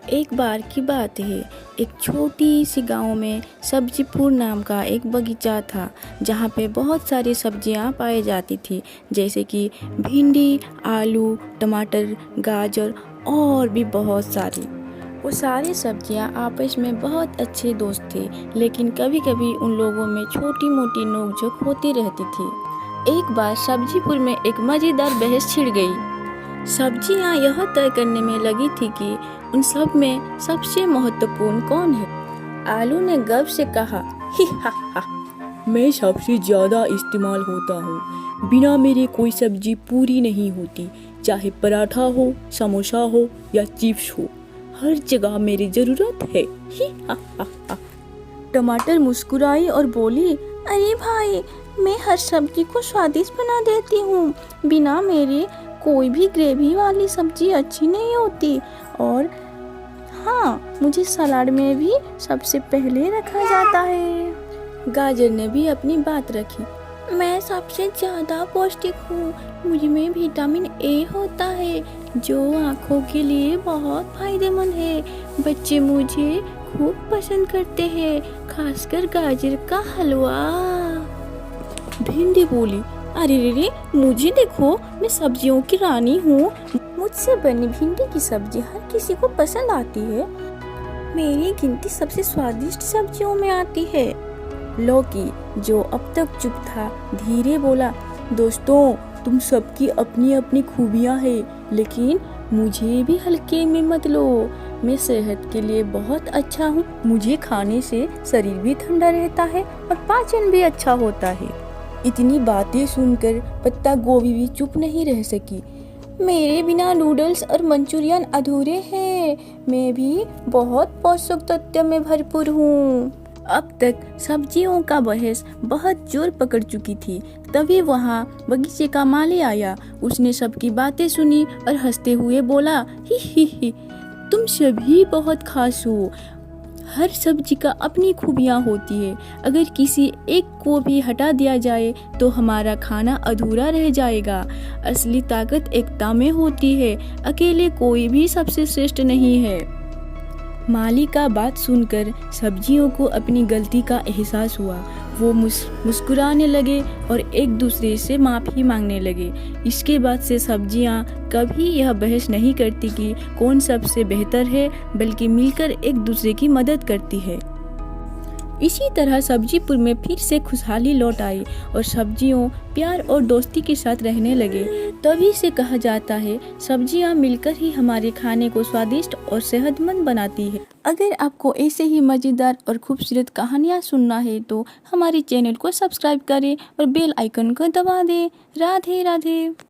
एक बार की बात है, एक छोटी सी गांव में सब्जीपुर नाम का एक बगीचा था जहाँ पे बहुत सारी सब्जियाँ पाई जाती थी, जैसे कि भिंडी, आलू, टमाटर, गाजर और भी बहुत सारी। वो सारी सब्जियाँ आपस में बहुत अच्छे दोस्त थे, लेकिन कभी कभी उन लोगों में छोटी मोटी नोकझोंक होती रहती थी। एक बार सब्जीपुर में एक मज़ेदार बहस छिड़ गई। सब्जियां यह तय करने में लगी थी कि उन सब में सबसे महत्वपूर्ण कौन है। आलू ने गर्व से कहा, ही हा हा, मैं सबसे ज्यादा इस्तेमाल होता हूँ। बिना मेरे कोई सब्जी पूरी नहीं होती, चाहे पराठा हो, समोसा हो या चिप्स हो, हर जगह मेरी जरूरत है। ही हा हा हा। टमाटर मुस्कुराई और बोली, अरे भाई, मैं हर सब्जी को स्वादिष्ट बना देती हूँ। बिना मेरे कोई भी ग्रेवी वाली सब्जी अच्छी नहीं होती। और हाँ, मुझे सलाद में भी सबसे पहले रखा जाता है। गाजर ने भी अपनी बात रखी, मैं सबसे ज़्यादा पौष्टिक हूँ। मुझ में विटामिन ए होता है जो आँखों के लिए बहुत फायदेमंद है। बच्चे मुझे खूब पसंद करते हैं, खासकर गाजर का हलवा। भिंडी बोली, अरे रे रे, मुझे देखो, मैं सब्जियों की रानी हूँ। मुझसे बनी भिंडी की सब्जी हर किसी को पसंद आती है। मेरी गिनती सबसे स्वादिष्ट सब्जियों में आती है। लौकी, जो अब तक चुप था, धीरे बोला, दोस्तों, तुम सबकी अपनी अपनी खूबियाँ हैं, लेकिन मुझे भी हल्के में मत लो। मैं सेहत के लिए बहुत अच्छा हूँ। मुझे खाने से शरीर भी ठंडा रहता है और पाचन भी अच्छा होता है। इतनी बातें सुनकर पत्ता गोभी भी चुप नहीं रह सकी। मेरे बिना नूडल्स और मंचूरियन अधूरे हैं। मैं भी बहुत पोषक तत्व में भरपूर हूँ। अब तक सब्जियों का बहस बहुत जोर पकड़ चुकी थी। तभी वहाँ बगीचे का माली आया। उसने सबकी बातें सुनी और हंसते हुए बोला, ही, तुम सभी बहुत खास हो। हर सब्जी का अपनी खूबियाँ होती है। अगर किसी एक को भी हटा दिया जाए तो हमारा खाना अधूरा रह जाएगा। असली ताकत एकता में होती है। अकेले कोई भी सबसे श्रेष्ठ नहीं है। माली का बात सुनकर सब्जियों को अपनी गलती का एहसास हुआ। वो मुस्कुराने लगे और एक दूसरे से माफ़ी मांगने लगे। इसके बाद से सब्जियां कभी यह बहस नहीं करती कि कौन सबसे बेहतर है, बल्कि मिलकर एक दूसरे की मदद करती है। इसी तरह सब्जीपुर में फिर से खुशहाली लौट आई और सब्जियों प्यार और दोस्ती के साथ रहने लगे। तभी से कहा जाता है, सब्जियां मिलकर ही हमारे खाने को स्वादिष्ट और सेहतमंद बनाती है। अगर आपको ऐसे ही मज़ेदार और खूबसूरत कहानियां सुनना है तो हमारे चैनल को सब्सक्राइब करें और बेल आइकन को दबा दें। राधे राधे।